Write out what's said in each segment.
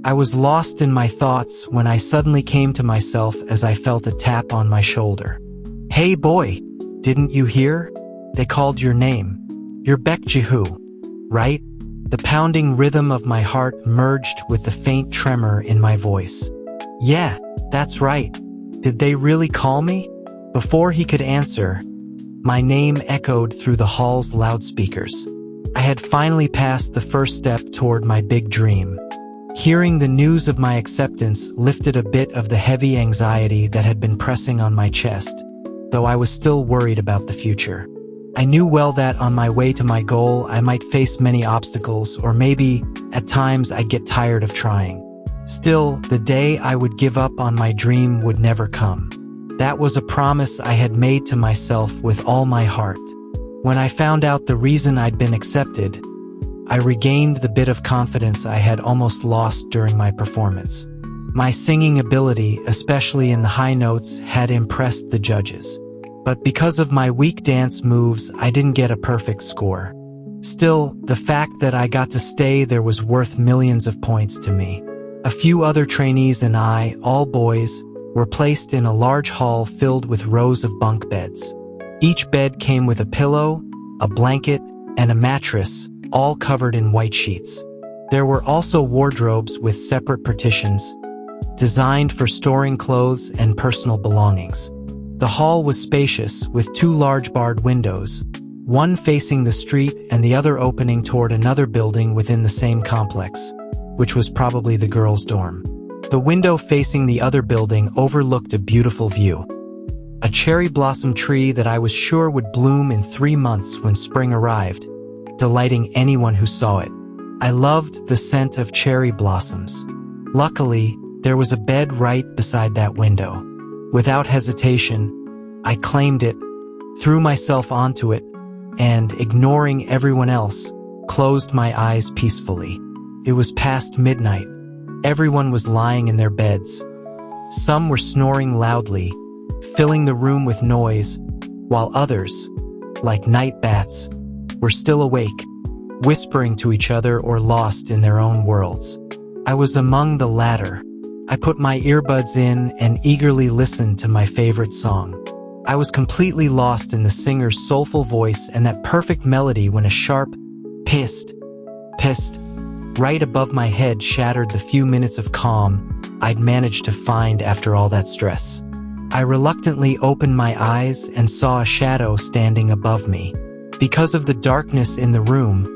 I was lost in my thoughts when I suddenly came to myself as I felt a tap on my shoulder. "Hey boy, didn't you hear? They called your name. You're Beck Jiho, right?" The pounding rhythm of my heart merged with the faint tremor in my voice. "Yeah, that's right. Did they really call me?" Before he could answer, my name echoed through the hall's loudspeakers. I had finally passed the first step toward my big dream. Hearing the news of my acceptance lifted a bit of the heavy anxiety that had been pressing on my chest, though I was still worried about the future. I knew well that on my way to my goal, I might face many obstacles, or maybe, at times, I'd get tired of trying. Still, the day I would give up on my dream would never come. That was a promise I had made to myself with all my heart. When I found out the reason I'd been accepted, I regained the bit of confidence I had almost lost during my performance. My singing ability, especially in the high notes, had impressed the judges. But because of my weak dance moves, I didn't get a perfect score. Still, the fact that I got to stay there was worth millions of points to me. A few other trainees and I, all boys, were placed in a large hall filled with rows of bunk beds. Each bed came with a pillow, a blanket, and a mattress, all covered in white sheets. There were also wardrobes with separate partitions, designed for storing clothes and personal belongings. The hall was spacious, with two large barred windows, one facing the street and the other opening toward another building within the same complex, which was probably the girls' dorm. The window facing the other building overlooked a beautiful view. A cherry blossom tree that I was sure would bloom in 3 months when spring arrived, delighting anyone who saw it. I loved the scent of cherry blossoms. Luckily, there was a bed right beside that window. Without hesitation, I claimed it, threw myself onto it, and, ignoring everyone else, closed my eyes peacefully. It was past midnight. Everyone was lying in their beds. Some were snoring loudly, filling the room with noise, while others, like night bats, were still awake, whispering to each other or lost in their own worlds. I was among the latter. I put my earbuds in and eagerly listened to my favorite song. I was completely lost in the singer's soulful voice and that perfect melody when a sharp, pissed, right above my head shattered the few minutes of calm I'd managed to find after all that stress. I reluctantly opened my eyes and saw a shadow standing above me. Because of the darkness in the room,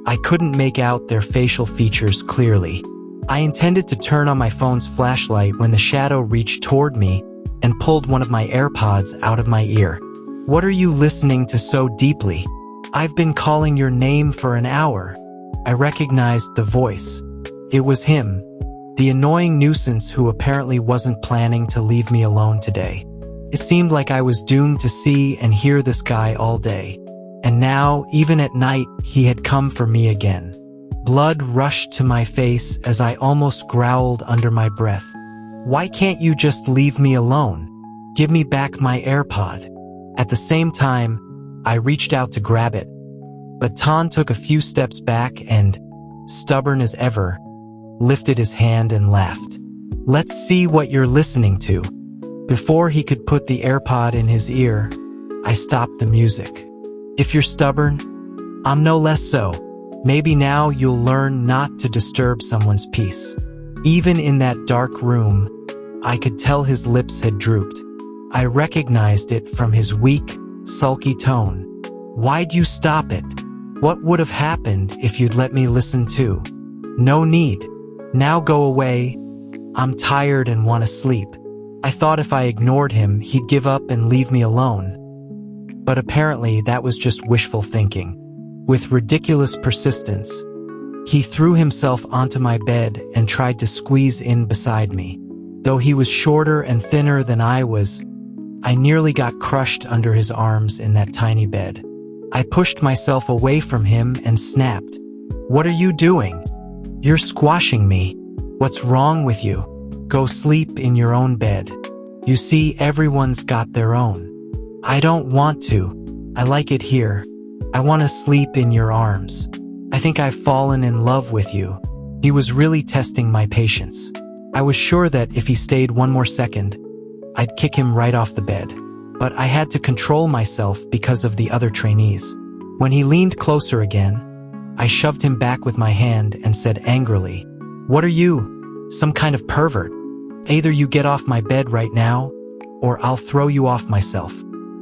I couldn't make out their facial features clearly. I intended to turn on my phone's flashlight when the shadow reached toward me and pulled one of my AirPods out of my ear. "What are you listening to so deeply? I've been calling your name for an hour." I recognized the voice. It was him, the annoying nuisance who apparently wasn't planning to leave me alone today. It seemed like I was doomed to see and hear this guy all day. And now, even at night, he had come for me again. Blood rushed to my face as I almost growled under my breath. "Why can't you just leave me alone? Give me back my AirPod." At the same time, I reached out to grab it, but Tan took a few steps back and, stubborn as ever, lifted his hand and laughed. "Let's see what you're listening to." Before he could put the AirPod in his ear, I stopped the music. "If you're stubborn, I'm no less so. Maybe now you'll learn not to disturb someone's peace." Even in that dark room, I could tell his lips had drooped. I recognized it from his weak, sulky tone. "Why'd you stop it? What would have happened if you'd let me listen too?" "No need. Now go away. I'm tired and want to sleep." I thought if I ignored him, he'd give up and leave me alone. But apparently that was just wishful thinking. With ridiculous persistence, he threw himself onto my bed and tried to squeeze in beside me. Though he was shorter and thinner than I was, I nearly got crushed under his arms in that tiny bed. I pushed myself away from him and snapped. "What are you doing? You're squashing me. What's wrong with you? Go sleep in your own bed. You see, everyone's got their own." "I don't want to. I like it here. I want to sleep in your arms. I think I've fallen in love with you." He was really testing my patience. I was sure that if he stayed one more second, I'd kick him right off the bed. But I had to control myself because of the other trainees. When he leaned closer again, I shoved him back with my hand and said angrily, "What are you, some kind of pervert? Either you get off my bed right now, or I'll throw you off myself."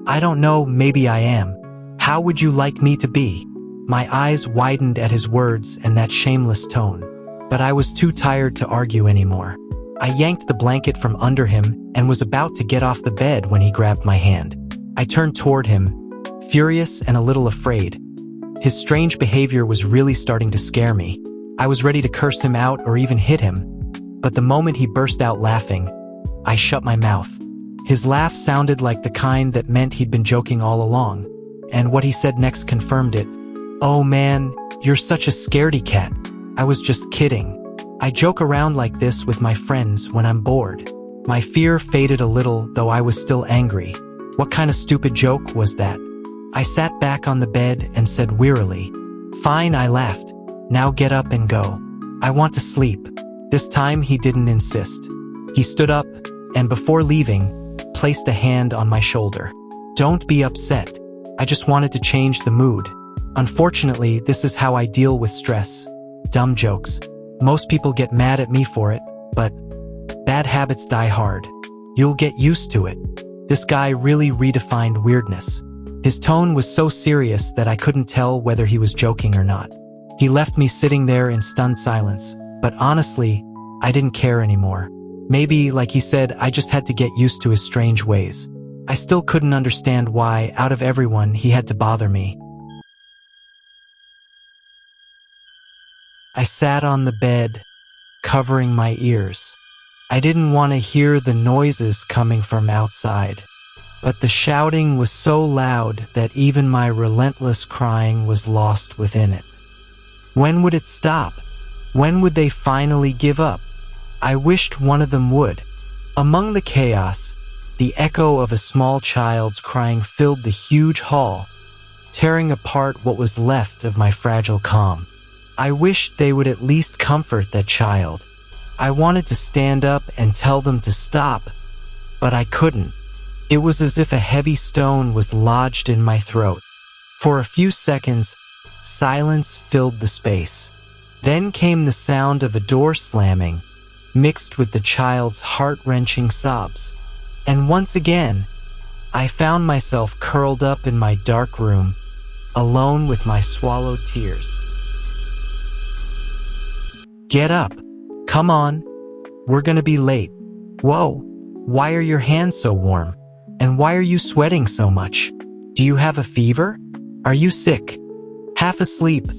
"I don't know, maybe I am. How would you like me to be?" My eyes widened at his words and that shameless tone, but I was too tired to argue anymore. I yanked the blanket from under him and was about to get off the bed when he grabbed my hand. I turned toward him, furious and a little afraid. His strange behavior was really starting to scare me. I was ready to curse him out or even hit him, but the moment he burst out laughing, I shut my mouth. His laugh sounded like the kind that meant he'd been joking all along, and what he said next confirmed it. "Oh man, you're such a scaredy cat. I was just kidding. I joke around like this with my friends when I'm bored." My fear faded a little, though I was still angry. What kind of stupid joke was that? I sat back on the bed and said wearily, "Fine," I laughed. "Now get up and go. I want to sleep." This time he didn't insist. He stood up, and before leaving, placed a hand on my shoulder. "Don't be upset. I just wanted to change the mood. Unfortunately, this is how I deal with stress. Dumb jokes. Most people get mad at me for it, but bad habits die hard. You'll get used to it." This guy really redefined weirdness. His tone was so serious that I couldn't tell whether he was joking or not. He left me sitting there in stunned silence, but honestly, I didn't care anymore. Maybe, like he said, I just had to get used to his strange ways. I still couldn't understand why, out of everyone, he had to bother me. I sat on the bed, covering my ears. I didn't want to hear the noises coming from outside, but the shouting was so loud that even my relentless crying was lost within it. When would it stop? When would they finally give up? I wished one of them would. Among the chaos, the echo of a small child's crying filled the huge hall, tearing apart what was left of my fragile calm. I wished they would at least comfort that child. I wanted to stand up and tell them to stop, but I couldn't. It was as if a heavy stone was lodged in my throat. For a few seconds, silence filled the space. Then came the sound of a door slamming, mixed with the child's heart-wrenching sobs. And once again, I found myself curled up in my dark room, alone with my swallowed tears. "Get up. Come on. We're gonna be late." "Whoa, why are your hands so warm? And why are you sweating so much? Do you have a fever? Are you sick? Half asleep?"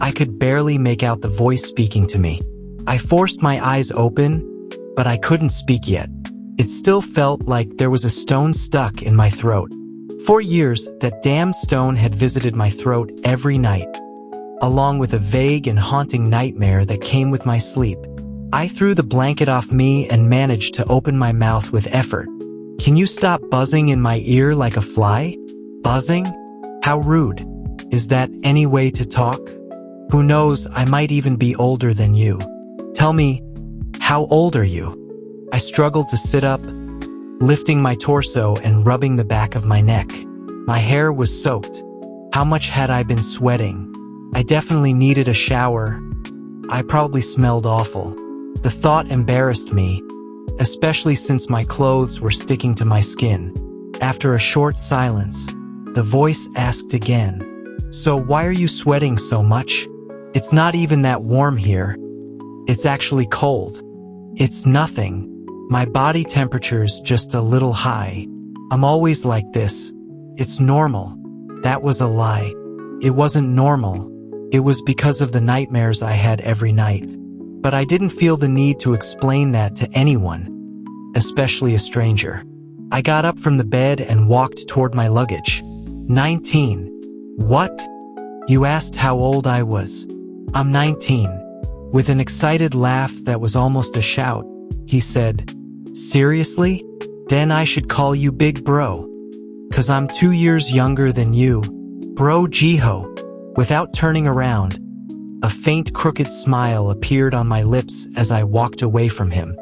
I could barely make out the voice speaking to me. I forced my eyes open, but I couldn't speak yet. It still felt like there was a stone stuck in my throat. For years, that damn stone had visited my throat every night, along with a vague and haunting nightmare that came with my sleep. I threw the blanket off me and managed to open my mouth with effort. "Can you stop buzzing in my ear like a fly?" "Buzzing? How rude. Is that any way to talk? Who knows, I might even be older than you. Tell me, how old are you?" I struggled to sit up, lifting my torso and rubbing the back of my neck. My hair was soaked. How much had I been sweating? I definitely needed a shower. I probably smelled awful. The thought embarrassed me, especially since my clothes were sticking to my skin. After a short silence, the voice asked again, "So why are you sweating so much? It's not even that warm here. It's actually cold." "It's nothing. My body temperature's just a little high. I'm always like this. It's normal." That was a lie. It wasn't normal. It was because of the nightmares I had every night. But I didn't feel the need to explain that to anyone, especially a stranger. I got up from the bed and walked toward my luggage. 19. "What? You asked how old I was. I'm 19. With an excited laugh that was almost a shout, he said, "Seriously? Then I should call you Big Bro. 'Cause I'm 2 years younger than you. Bro Jiho." Without turning around, A faint crooked smile appeared on my lips as I walked away from him.